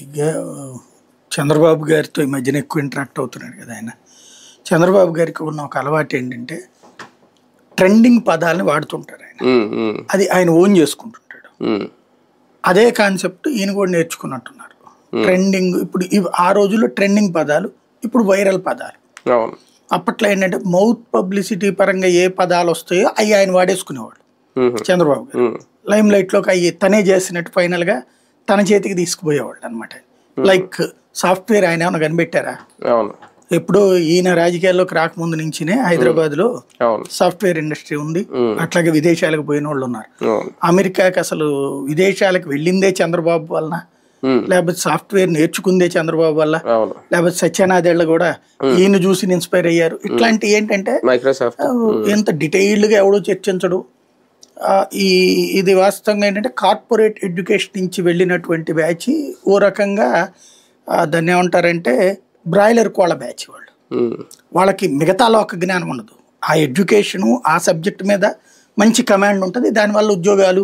ఇక చంద్రబాబు గారితో ఈ మధ్యన ఎక్కువ ఇంటరాక్ట్ అవుతున్నాడు కదా ఆయన. చంద్రబాబు గారికి ఉన్న ఒక అలవాటు ఏంటంటే ట్రెండింగ్ పదాలని వాడుతుంటారు ఆయన. అది ఆయన ఓన్ చేసుకుంటుంటాడు. అదే కాన్సెప్ట్ ఈయన కూడా నేర్చుకున్నట్టున్నారు. ట్రెండింగ్ ఇప్పుడు ఆ రోజుల్లో ట్రెండింగ్ పదాలు, ఇప్పుడు వైరల్ పదాలు. అప్పట్లో ఏంటంటే మౌత్ పబ్లిసిటీ పరంగా ఏ పదాలు వస్తాయో అవి ఆయన వాడేసుకునేవాడు చంద్రబాబు గారు. లైమ్ లైట్లోకి అవి తనే చేసినట్టు ఫైనల్గా తన చేతికి తీసుకుపోయేవాళ్ళు అనమాట. లైక్ సాఫ్ట్వేర్ ఆయన ఏమైనా కనిపెట్టారా? ఎప్పుడో ఈయన రాజకీయాల్లోకి రాకముందు నుంచినే హైదరాబాద్లో సాఫ్ట్వేర్ ఇండస్ట్రీ ఉంది. అట్లాగే విదేశాలకు పోయిన వాళ్ళు ఉన్నారు. అమెరికాకి అసలు విదేశాలకు వెళ్ళిందే చంద్రబాబు వలన, లేకపోతే సాఫ్ట్వేర్ నేర్చుకుందే చంద్రబాబు వల్ల, లేకపోతే సత్యనాథేళ్ల కూడా ఈయన చూసి ఇన్స్పైర్ అయ్యారు. ఇట్లాంటి ఏంటంటే ఎంత డీటెయిల్డ్గా ఎవడో చర్చించడు. ఇది వాస్తవంగా ఏంటంటే కార్పొరేట్ ఎడ్యుకేషన్ నుంచి వెళ్ళినటువంటి బ్యాచ్ ఓ రకంగా దాన్ని ఏమంటారంటే బ్రాయిలర్ కోళ్ళ బ్యాచ్. వాళ్ళకి మిగతా లోక జ్ఞానం ఉండదు. ఆ ఎడ్యుకేషను ఆ సబ్జెక్ట్ మీద మంచి కమాండ్ ఉంటుంది. దానివల్ల ఉద్యోగాలు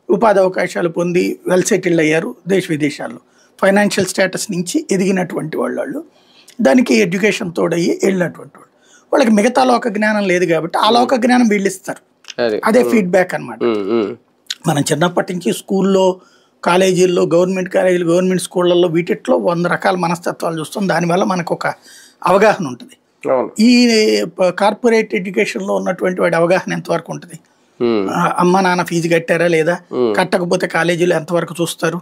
ఉపాధి అవకాశాలు పొంది వెల్ సెటిల్డ్ అయ్యారు దేశ విదేశాల్లో. ఫైనాన్షియల్ స్టేటస్ నుంచి ఎదిగినటువంటి వాళ్ళు దానికి ఎడ్యుకేషన్ తోడయ్యి వెళ్ళినటువంటి వాళ్ళు. వాళ్ళకి మిగతా లోక జ్ఞానం లేదు కాబట్టి ఆ లోక జ్ఞానం వీళ్ళు ఇస్తారు. అదే ఫీడ్బ్యాక్ అనమాట. మనం చిన్నప్పటి నుంచి స్కూల్లో, కాలేజీల్లో, గవర్నమెంట్ కాలేజీలు, గవర్నమెంట్ స్కూళ్ళల్లో వీటిట్లో 100 రకాల మనస్తత్వాలు చూస్తాం. దానివల్ల మనకు ఒక అవగాహన ఉంటుంది. ఈ కార్పొరేట్ ఎడ్యుకేషన్లో ఉన్నటువంటి వాడి అవగాహన ఎంతవరకు ఉంటుంది? అమ్మ నాన్న ఫీజు కట్టారా లేదా, కట్టకపోతే కాలేజీలో ఎంతవరకు చూస్తారు?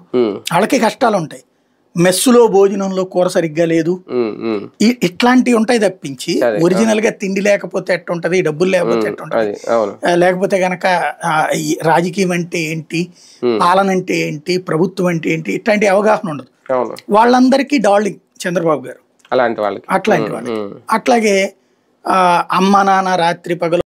వాళ్ళకి కష్టాలు ఉంటాయి. మెస్సులో భోజనంలో కూర సరిగ్గా లేదు, ఇట్లాంటివి ఉంటాయి తప్పించి ఒరిజినల్ గా తిండి లేకపోతే ఎట్టుంటది, డబ్బులు లేకపోతే ఎట్టుంటది, లేకపోతే గనక రాజకీయం అంటే ఏంటి, పాలన అంటే ఏంటి, ప్రభుత్వం అంటే ఏంటి, ఇట్లాంటి అవగాహన ఉండదు. వాళ్ళందరికీ డార్లింగ్ చంద్రబాబు గారు అట్లాంటి వాళ్ళకి. అట్లాగే అమ్మ నాన్న రాత్రి పగలు